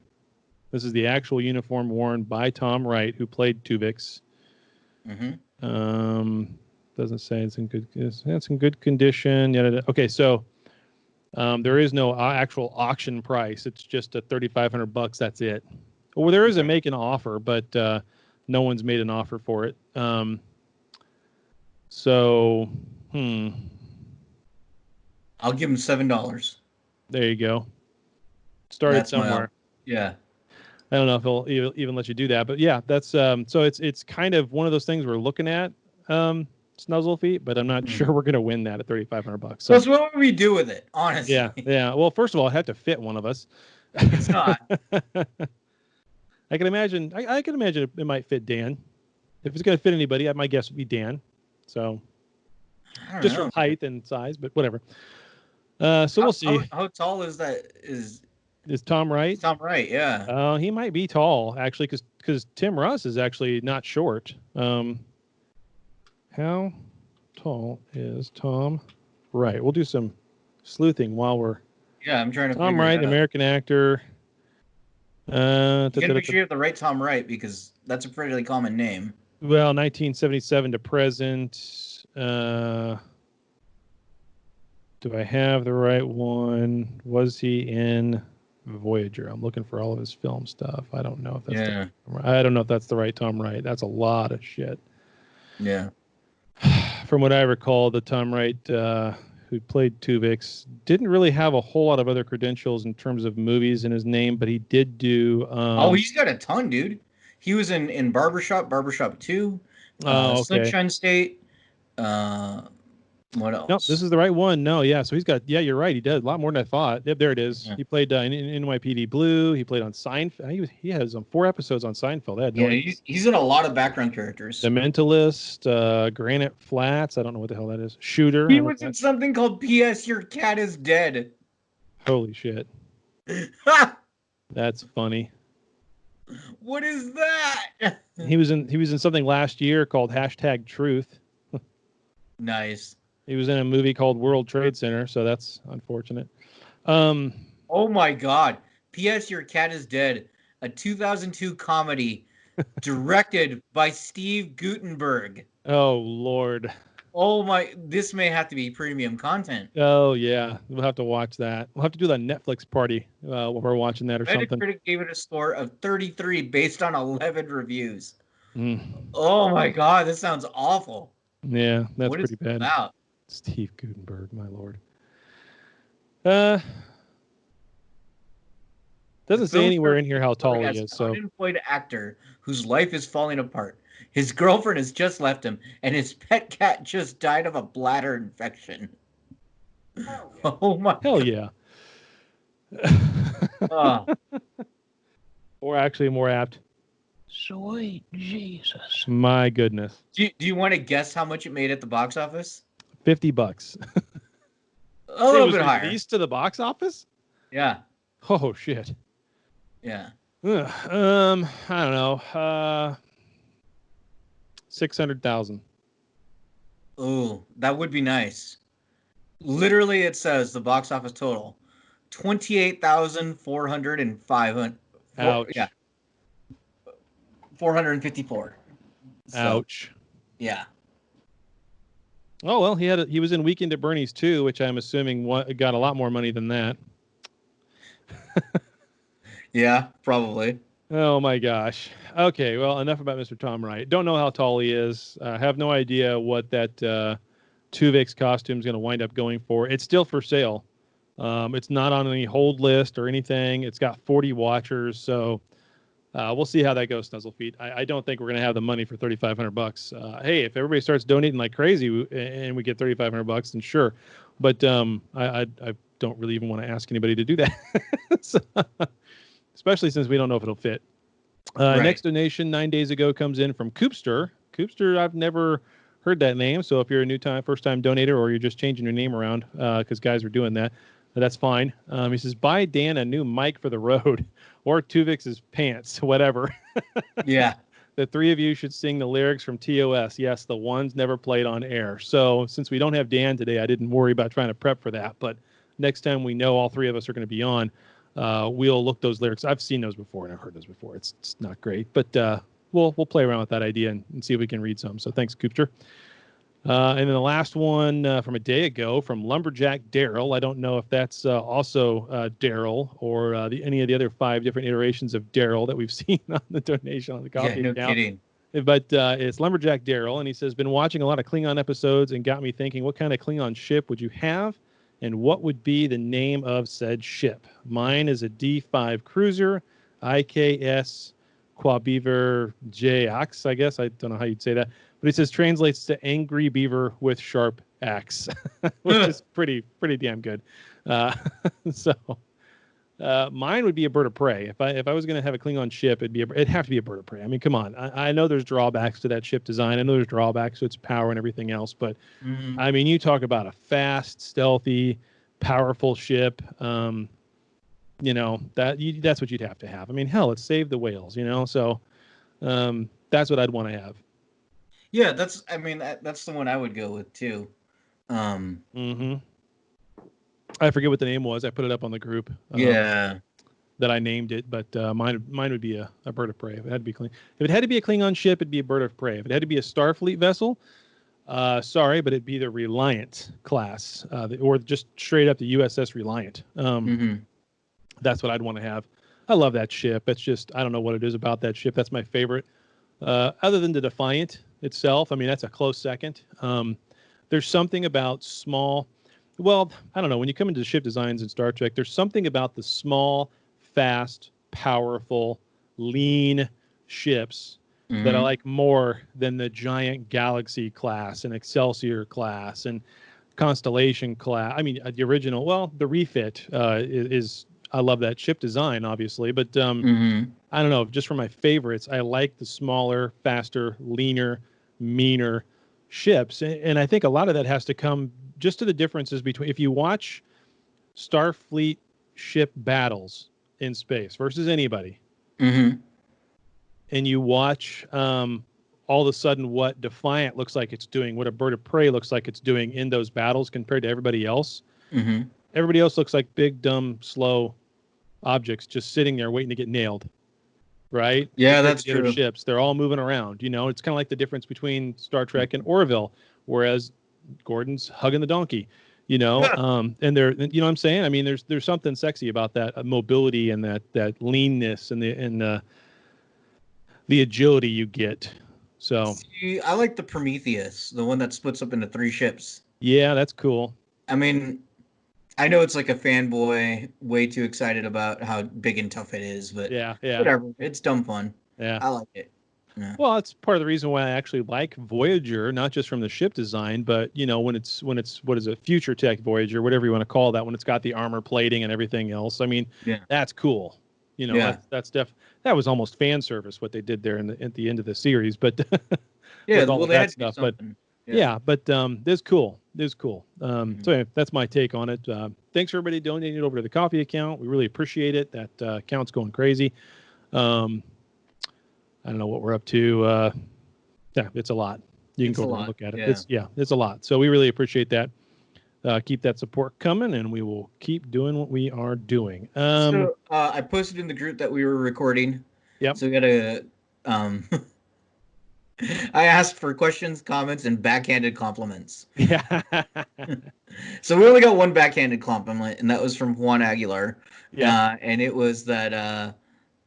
This is the actual uniform worn by Tom Wright, who played Tuvix. Doesn't say it's in good condition. Yeah. Okay, so there is no actual auction price. It's just a $3,500. That's it. Well, there is a make an offer, but no one's made an offer for it. So, I'll give him $7. There you go. Started somewhere. Yeah. I don't know if he'll even let you do that, but yeah, that's so it's kind of one of those things we're looking at, Snuzzle Feet, but I'm not sure we're gonna win that at $3,500. So what would we do with it, honestly? Yeah. Well, first of all, it had to fit one of us. It's not. I can imagine. I can imagine it might fit Dan. If it's gonna fit anybody, my guess would be Dan. So, just from height and size, but whatever. So we'll see. How tall is that? Is Tom Wright? Tom Wright, yeah. He might be tall actually, because Tim Russ is actually not short. How tall is Tom Wright? We'll do some sleuthing while we're. Yeah, I'm trying to. Tom Wright, American actor. You gotta make sure you have the right Tom Wright because that's a pretty common name. Well, 1977 to present. Do I have the right one? Was he in Voyager? I'm looking for all of his film stuff. I don't know if that's I don't know if that's the right Tom Wright. That's a lot of shit. Yeah. From what I recall, the Tom Wright who played Tuvix didn't really have a whole lot of other credentials in terms of movies in his name, but he did do. He's got a ton, dude. He was in Barbershop 2, okay. Sunshine State. What else? No, this is the right one. No, yeah. So he's got. Yeah, you're right. He does a lot more than I thought. Yep, there it is. Yeah. He played in NYPD Blue. He played on Seinfeld. He has 4 episodes on Seinfeld. He's in a lot of background characters. The Mentalist, Granite Flats. I don't know what the hell that is. Shooter. He was in something called P.S. Your Cat is Dead. Holy shit. That's funny. What is that? He was in something last year called #Truth. Nice. He was in a movie called World Trade Center, so that's unfortunate. Oh my God. P.S. Your Cat is Dead, a 2002 comedy directed by Steve Guttenberg. Oh, Lord. Oh my, this may have to be premium content. Oh, yeah. We'll have to watch that. We'll have to do the Netflix party while we're watching that or something. Metacritic gave it a score of 33 based on 11 reviews. Oh my God, this sounds awful. Yeah, that's pretty bad. About? Steve Guttenberg, my lord. Doesn't say anywhere in here how tall he is. So, unemployed actor whose life is falling apart. His girlfriend has just left him, and his pet cat just died of a bladder infection. Oh my! Hell yeah! Or actually, more apt. Sweet Jesus! My goodness. Do you want to guess how much it made at the box office? $50. A little bit higher. Released to the box office? Yeah. Oh shit. Yeah. I don't know. 600,000. Oh, that would be nice. Literally, it says the box office total 28,405. Ouch. Yeah. 454. Ouch. Yeah. Oh well, he was in Weekend at Bernie's too, which I'm assuming got a lot more money than that. Yeah, probably. Oh my gosh. Okay, well, enough about Mr. Tom Wright. Don't know how tall he is. Have no idea what that Tuvix costume is going to wind up going for. It's still for sale. It's not on any hold list or anything. It's got 40 watchers, so we'll see how that goes, Snuzzlefeet. I don't think we're going to have the money for $3,500. Hey, if everybody starts donating like crazy and we get $3,500, then sure. But I don't really even want to ask anybody to do that. So, especially since we don't know if it'll fit. Right. Next donation 9 days ago comes in from Coopster. Coopster, I've never heard that name. So if you're a first time donator, or you're just changing your name around, because guys are doing that, that's fine. He says, buy Dan a new mic for the road, or Tuvix's pants, whatever. Yeah. The 3 of you should sing the lyrics from TOS. Yes, the ones never played on air. So since we don't have Dan today, I didn't worry about trying to prep for that. But next time we know all 3 of us are going to be on, we'll look those lyrics. I've seen those before and I've heard those before. It's not great, but we'll play around with that idea and see if we can read some. So thanks, Coopster. And then the last one from a day ago from Lumberjack Daryl. I don't know if that's also Daryl or any of the other 5 different iterations of Daryl that we've seen on the donation on the coffee account. No kidding. But it's Lumberjack Daryl, and he says, been watching a lot of Klingon episodes and got me thinking, what kind of Klingon ship would you have? And what would be the name of said ship? Mine is a D5 cruiser, IKS Quabeaver J-Axe, I guess. I don't know how you'd say that. But he says translates to angry beaver with sharp axe, which is pretty damn good. So mine would be a bird of prey. If I was going to have a Klingon ship, it'd have to be a bird of prey. I mean, come on. I know there's drawbacks to that ship design. I know there's drawbacks to its power and everything else. But, I mean, you talk about a fast, stealthy, powerful ship. That's what you'd have to have. I mean, hell, it saved the whales, So that's what I'd want to have. Yeah, that's the one I would go with, too. I forget what the name was. I put it up on the group. Yeah. that I named it, but mine would be a bird of prey. If it had to be if it had to be a Klingon ship, it'd be a bird of prey. If it had to be a Starfleet vessel, sorry, but it'd be the Reliant class, or just straight up the USS Reliant. That's what I'd want to have. I love that ship. It's just, I don't know what it is about that ship. That's my favorite. Other than the Defiant itself, I mean, that's a close second. There's something about small, well, I don't know. When you come into ship designs in Star Trek, there's something about the small, fast, powerful, lean ships that I like more than the giant Galaxy class and Excelsior class and Constellation class. I mean, the original, well, the refit is I love that ship design, obviously, but I don't know. Just for my favorites, I like the smaller, faster, leaner, meaner ships, and I think a lot of that has to come just to the differences between if you watch Starfleet ship battles in space versus anybody, and you watch all of a sudden what Defiant looks like it's doing, what a bird of prey looks like it's doing in those battles compared to everybody else. Everybody else looks like big, dumb, slow objects just sitting there waiting to get nailed, right? Yeah, that's true. Other ships, they're all moving around. You know, it's kind of like the difference between Star Trek and Orville, whereas Gordon's hugging the donkey. You know, and they're, you know what I'm saying? I mean, there's something sexy about that mobility and that leanness and the agility you get. So see, I like the Prometheus, the one that splits up into 3 ships. Yeah, that's cool. I mean, I know it's like a fanboy, way too excited about how big and tough it is, but yeah, whatever. It's dumb fun. Yeah, I like it. Yeah. Well, it's part of the reason why I actually like Voyager, not just from the ship design, but you know, when it's what is it, Future Tech Voyager, whatever you want to call that, when it's got the armor plating and everything else. I mean, that's cool. You know, that's that was almost fan service what they did there at the end of the series, but well, they had to do but it's cool. It's cool. So anyway, that's my take on it. Thanks for everybody donating it over to the coffee account. We really appreciate it. That account's going crazy. I don't know what we're up to. Yeah, it's a lot. You can go over and look at it. It's a lot. So we really appreciate that. Keep that support coming, and we will keep doing what we are doing. So I posted in the group that we were recording. Yep. So we got to. I asked for questions, comments, and backhanded compliments. Yeah. So we only got one backhanded compliment, and that was from Juan Aguilar. Yeah. And it was that.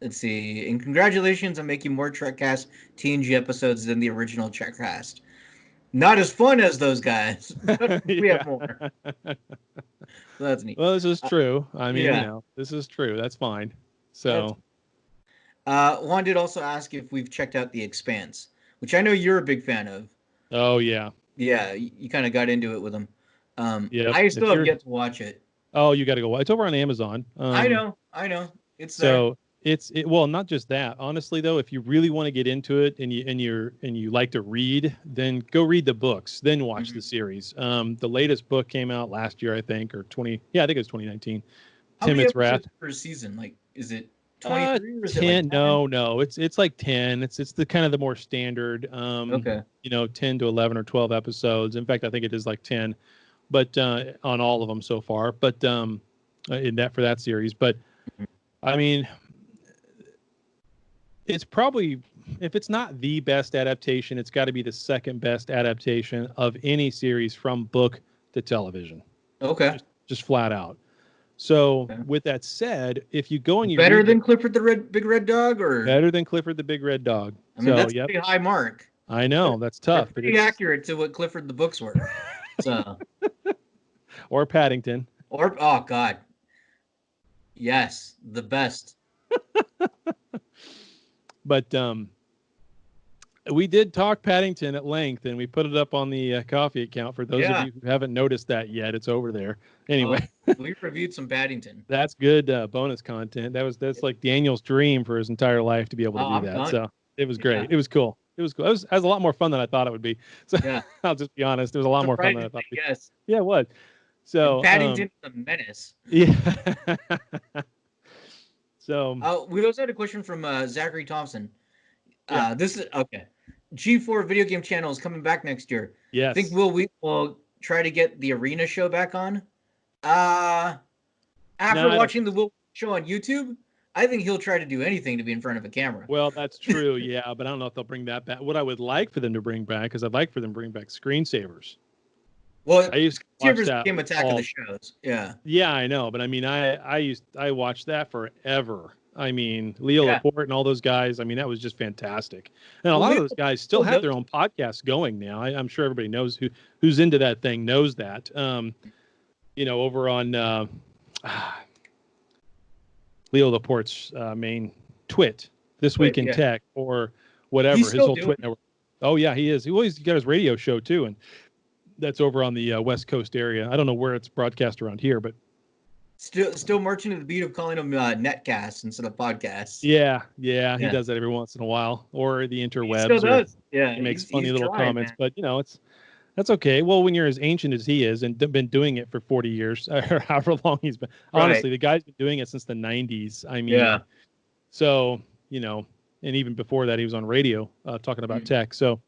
Let's see. And congratulations on making more Trekcast TNG episodes than the original Trekcast. Not as fun as those guys, but we have more. So that's neat. Well, this is true. I mean, you know, this is true. That's fine. So, Juan did also ask if we've checked out The Expanse, which I know you're a big fan of. Oh yeah. Yeah, you kind of got into it with them. Yeah. I still have yet to watch it. Oh, you got to go. It's over on Amazon. I know. It's so. Well, not just that. Honestly, though, if you really want to get into it and you like to read, then go read the books, then watch the series. The latest book came out last year, I think, or I think it was 2019. How many episodes per season? Like, is it 23 or is 10? It like 10? No, it's like 10. It's the kind of the more standard. Okay. You know, 10 to 11 or 12 episodes. In fact, I think it is like 10, but on all of them so far. But in that for that series, but I mean. It's probably, if it's not the best adaptation, it's got to be the second best adaptation of any series from book to television. Okay. Just flat out. So with that said, if you go and you better than Clifford the Big Red Dog, or better than Clifford the Big Red Dog. I mean, that's a pretty high mark. I know that's tough. That's pretty accurate to what Clifford the books were. So. Or Paddington. Or oh god. Yes, the best. But we did talk Paddington at length, and we put it up on the coffee account for those of you who haven't noticed that yet. It's over there. Anyway, we reviewed some Paddington. That's good bonus content. That's like Daniel's dream for his entire life to be able to do that. Done. So it was great. Yeah. It was cool. It was a lot more fun than I thought it would be. So I'll just be honest. It was a lot more fun than I thought. Yes. Yeah, it was. So and Paddington's a menace. Yeah. So we also had a question from Zachary Thompson. This is okay. G4 video game channel is coming back next year. Yes. I think we'll try to get the Arena show back on. After watching the show on YouTube, I think he'll try to do anything to be in front of a camera. Well, that's true, yeah, but I don't know if they'll bring that back. What I would like for them to bring back is I'd like for them to bring back screensavers. Well, I used to watch Screensavers that became Attack of the Shows. Yeah. Yeah, I know, but I mean, I watched that forever. I mean, Leo Laporte and all those guys. I mean, that was just fantastic. And a lot of those guys still have their own podcasts going now. I'm sure everybody knows who's into that thing knows that. Over on Leo Laporte's main twit, This Week in Tech, or whatever, his whole twit network. Oh yeah, he is. He always got his radio show too, and that's over on the West Coast area. I don't know where it's broadcast around here, but still marching to the beat of calling them netcasts instead of podcasts. Yeah, he does that every once in a while, or the interwebs. He still does. Yeah, he makes funny little comments, man. But that's okay. Well, when you're as ancient as he is and been doing it for 40 years or however long he's been, honestly, the guy's been doing it since the 90s. I mean, so and even before that, he was on radio talking about tech. So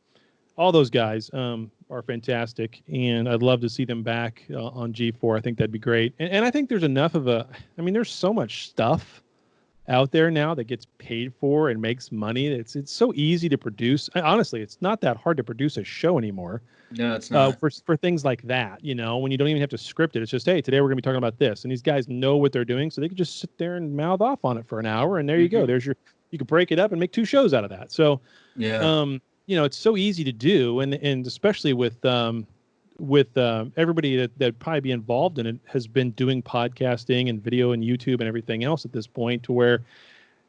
all those guys are fantastic, and I'd love to see them back on G4. I think that'd be great. And I think there's enough of there's so much stuff out there now that gets paid for and makes money. It's so easy to produce. Honestly, it's not that hard to produce a show anymore. No, it's not. For things like that, when you don't even have to script it. It's just, hey, today we're going to be talking about this. And these guys know what they're doing, so they can just sit there and mouth off on it for an hour, and there you go. You can break it up and make 2 shows out of that. So, it's so easy to do, and especially with everybody that probably be involved in it has been doing podcasting and video and YouTube and everything else at this point, to where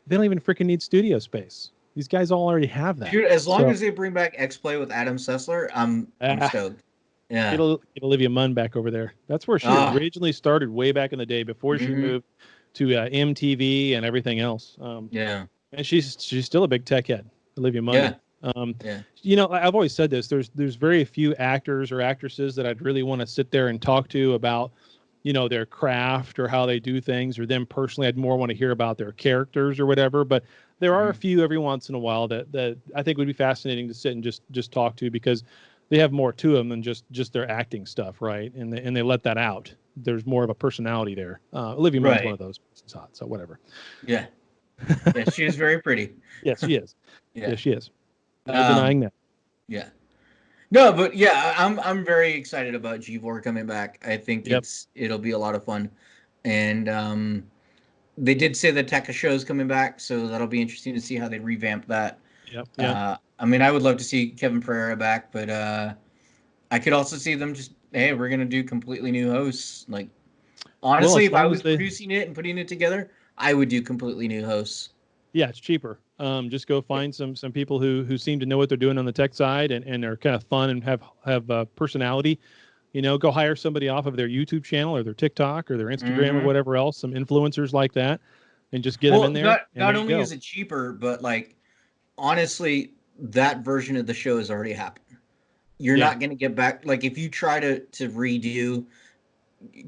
they don't even freaking need studio space. These guys all already have that. Dude, as long as they bring back X-Play with Adam Sessler, I'm stoked. Yeah, get Olivia Munn back over there. That's where she originally started, way back in the day before she moved to MTV and everything else. And she's still a big tech head, Olivia Munn. I've always said this. There's very few actors or actresses that I'd really want to sit there and talk to about, their craft or how they do things, or them personally. I'd more want to hear about their characters or whatever. But there are a few every once in a while that I think would be fascinating to sit and just talk to, because they have more to them than just their acting stuff, right? And they let that out. There's more of a personality there. Olivia Munn's one of those. It's hot, so whatever. Yeah. Yeah, she is very pretty. Yes, she is. Yeah, she is. No denying that. Yeah. No, but I'm very excited about G4 coming back. I think it'll be a lot of fun. And they did say the Tekka show is coming back, so that'll be interesting to see how they revamp that. I would love to see Kevin Pereira back, but I could also see them just, hey, we're gonna do completely new hosts. Like, honestly, if I was producing it and putting it together, I would do completely new hosts. Yeah, it's cheaper. Just go find some people who seem to know what they're doing on the tech side and are kind of fun and have personality. Go hire somebody off of their YouTube channel or their TikTok or their Instagram or whatever else, some influencers like that, and just get them in there. Not only is it cheaper, but like, honestly, that version of the show has already happened. You're not going to get back. Like, if you try to redo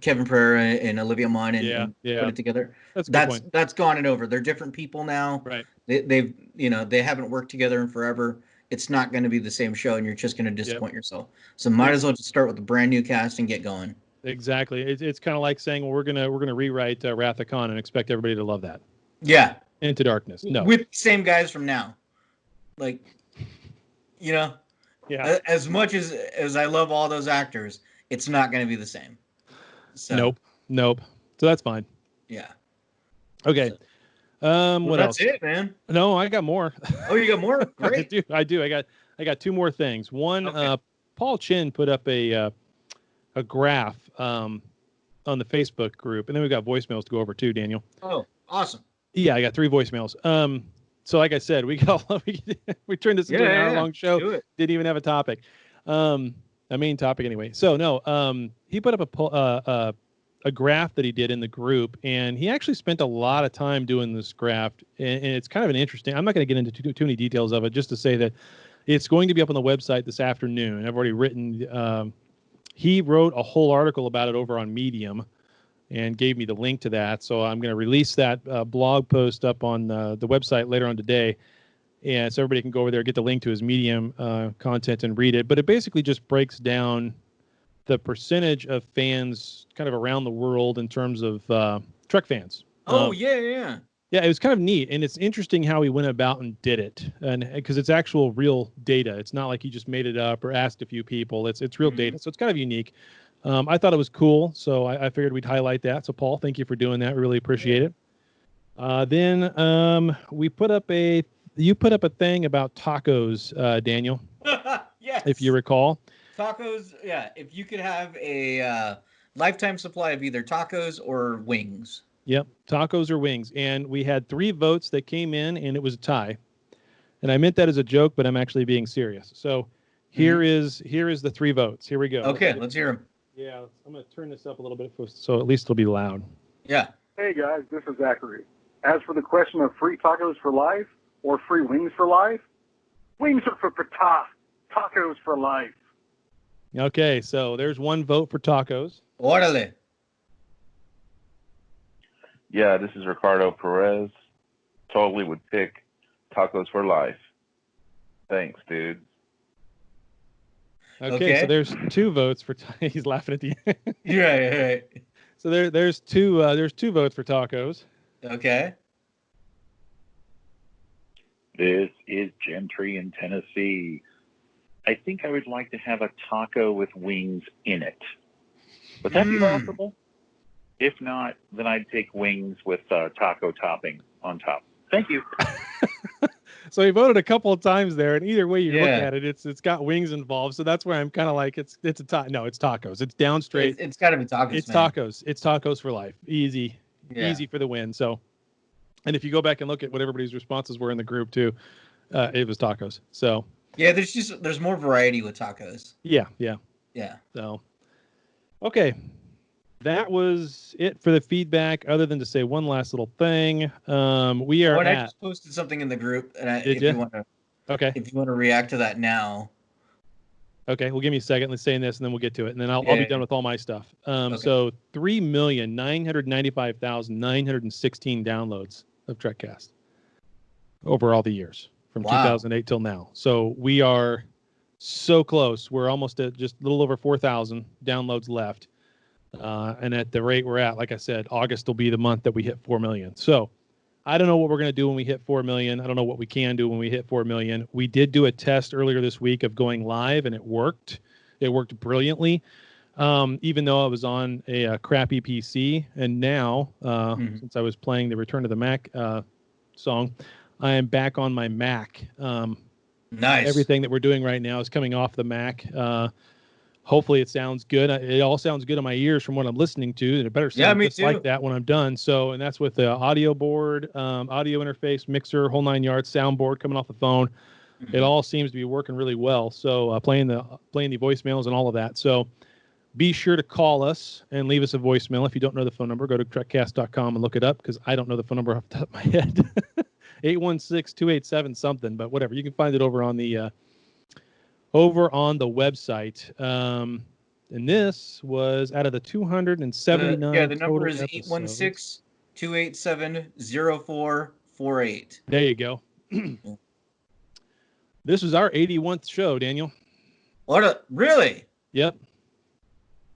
Kevin Pereira and Olivia Munn and put it together, that's gone and over. They're different people now. Right. They haven't worked together in forever. It's not going to be the same show, and you're just going to disappoint yourself. So might as well just start with a brand new cast and get going. Exactly. It's kind of like saying, well, we're gonna rewrite Wrath of Khan and expect everybody to love that. Yeah. Into Darkness. No. With the same guys from now. Like, as much as I love all those actors, it's not going to be the same. So. Nope. So that's fine. Yeah. Okay. What else? That's it, man. No, I got more. Oh, you got more? Great. I do. I got 2 more things. One, Paul Chin put up a graph on the Facebook group, and then we got voicemails to go over too, Daniel. Oh, awesome. Yeah, I got 3 voicemails. So like I said, we turned this into an hour-long show. Didn't even have a topic. A main topic anyway. So no, he put up a graph that he did in the group, and he actually spent a lot of time doing this graph, and it's kind of an interesting. I'm not going to get into too many details of it, just to say that it's going to be up on the website this afternoon. I've already written. He wrote a whole article about it over on Medium, and gave me the link to that. So I'm going to release that blog post up on the website later on today. And so everybody can go over there, get the link to his Medium content and read it. But it basically just breaks down the percentage of fans kind of around the world in terms of Trek fans. Oh, yeah. Yeah, it was kind of neat, and it's interesting how he went about and did it, and because it's actual real data. It's not like he just made it up or asked a few people. It's real data, so it's kind of unique. I thought it was cool, so I figured we'd highlight that. So, Paul, thank you for doing that. Really appreciate it. Then you put up a thing about tacos, Daniel. Yes. If you recall. Tacos, yeah. If you could have a lifetime supply of either tacos or wings. Yep, tacos or wings. And we had 3 votes that came in, and it was a tie. And I meant that as a joke, but I'm actually being serious. So here is the 3 votes. Here we go. Okay, let's hear them. Yeah, I'm going to turn this up a little bit so at least it'll be loud. Yeah. Hey, guys, this is Zachary. As for the question of free tacos for life or free wings for life, wings are for tacos for life. Okay, so there's 1 vote for tacos. Órale. Yeah, this is Ricardo Perez. Totally would pick tacos for life. Thanks, dude. Okay, so there's 2 votes for he's laughing at the end. Right. So there's 2 votes for tacos. Okay. This is Gentry in Tennessee. I think I would like to have a taco with wings in it. Would that be possible? If not, then I'd take wings with taco topping on top. Thank you. So he voted a couple of times there, and either way you look at it, it's got wings involved. So that's where I'm kind of like, it's tacos. It's down straight. It's got to be tacos. It's tacos. It's tacos for life. Easy for the win. So, and if you go back and look at what everybody's responses were in the group too, it was tacos. So yeah, there's more variety with tacos. Yeah. So, okay. That was it for the feedback, other than to say one last little thing. We are I just posted something in the group, and if you want to react to that now. Okay, well, give me a second. Let's say this, and then we'll get to it, and then I'll be done with all my stuff. So 3,995,916 downloads of Trekcast over all the years from 2008 till now. So we are so close. We're almost at just a little over 4,000 downloads left. And at the rate we're at, like I said, August will be the month that we hit 4 million. So I don't know what we're going to do when we hit 4 million. I don't know what we can do when we hit 4 million. We did do a test earlier this week of going live, and it worked. It worked brilliantly, even though I was on a crappy PC. And now, since I was playing the Return to the Mac song, I am back on my Mac. Nice. Everything that we're doing right now is coming off the Mac. Hopefully it sounds good. It all sounds good in my ears from what I'm listening to, and it better sound just like that when I'm done. So, and that's with the audio board, audio interface, mixer, whole 9 yards, soundboard coming off the phone. It all seems to be working really well. So, playing the voicemails and all of that. So, be sure to call us and leave us a voicemail. If you don't know the phone number, go to trekcast.com and look it up, because I don't know the phone number off the top of my head. 816-287 something, but whatever. You can find it over on the website. And this was out of the 279. The number is 816-287-0448. There you go. This was our 81st show, Daniel. Really? Yep.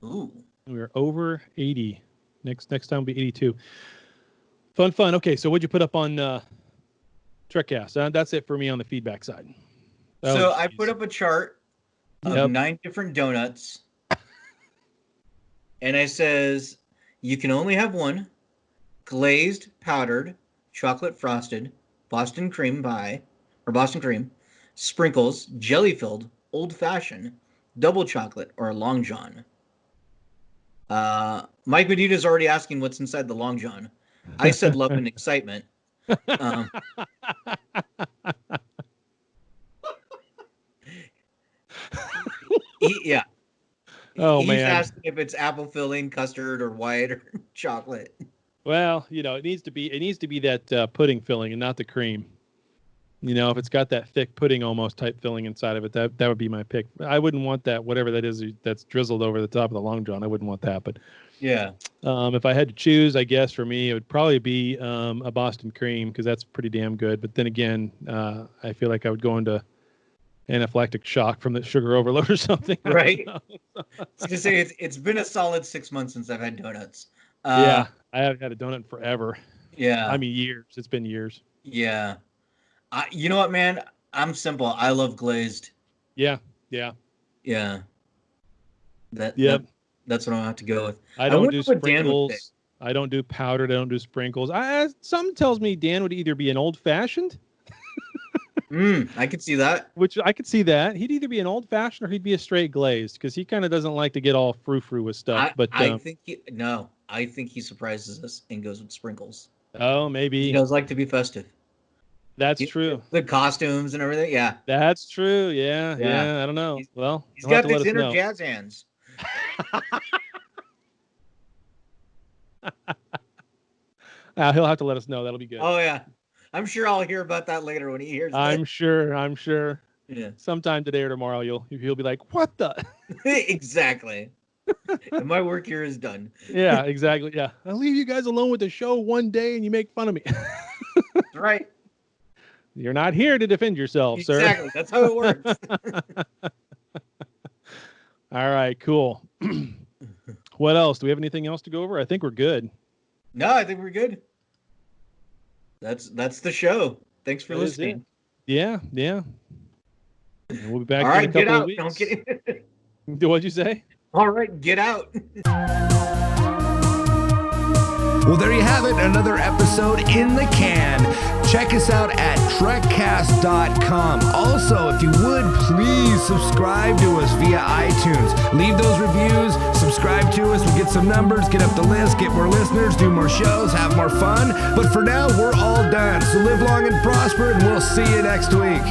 Ooh. We were over 80. Next time will be 82. Fun. Okay, so what'd you put up on Trekcast? That's it for me on the feedback side. So I put up a chart of 9 different donuts, and I says you can only have one: glazed, powdered, chocolate frosted, Boston cream pie, or Boston cream, sprinkles, jelly filled, old fashioned, double chocolate, or Long John. Mike Medita's already asking what's inside the Long John. I said love and excitement. Yeah. He's asking if it's apple filling, custard, or white, or chocolate. Well, it needs to be that pudding filling and not the cream. If it's got that thick pudding almost type filling inside of it, that would be my pick. I wouldn't want that, whatever that is that's drizzled over the top of the Long John. I wouldn't want that, but yeah. If I had to choose, I guess for me it would probably be a Boston cream, because that's pretty damn good. But then again, I feel like I would go into anaphylactic shock from the sugar overload or something. Right. I was gonna say it's been a solid 6 months since I've had donuts. Yeah, I haven't had a donut in forever. Yeah. I mean, years. It's been years. Yeah. You know what, man? I'm simple. I love glazed. Yeah. Yeah. That's what I'll have to go with. I don't do sprinkles. I don't do powdered. I don't do sprinkles. Something tells me Dan would either be an old-fashioned. I could see that. Which I could see that. He'd either be an old-fashioned or he'd be a straight glazed because he kind of doesn't like to get all frou-frou with stuff. I think he surprises us and goes with sprinkles. Oh, maybe. He does like to be festive. That's true. The costumes and everything. Yeah. That's true. Yeah. I don't know. He's got these inner jazz hands. He'll have to let us know. That'll be good. Oh yeah, I'm sure I'll hear about that later when he hears. I'm sure. Yeah. Sometime today or tomorrow, he'll be like, "What the?" Exactly. And my work here is done. Yeah, exactly. Yeah, I'll leave you guys alone with the show one day, and you make fun of me. That's right. You're not here to defend yourself, sir. Exactly. That's how it works. All right. Cool. What else? Do we have anything else to go over? I think we're good. No, I think we're good. That's the show. Thanks for listening. Yeah. And we'll be back All right, in a couple of weeks. Don't get it. What'd you say? All right, get out. Well, there you have it. Another episode in the can. Check us out at Trekcast.com. Also, if you would, please subscribe to us via iTunes. Leave those reviews. Subscribe to us. We'll get some numbers, get up the list, get more listeners, do more shows, have more fun. But for now, we're all done. So live long and prosper, and we'll see you next week.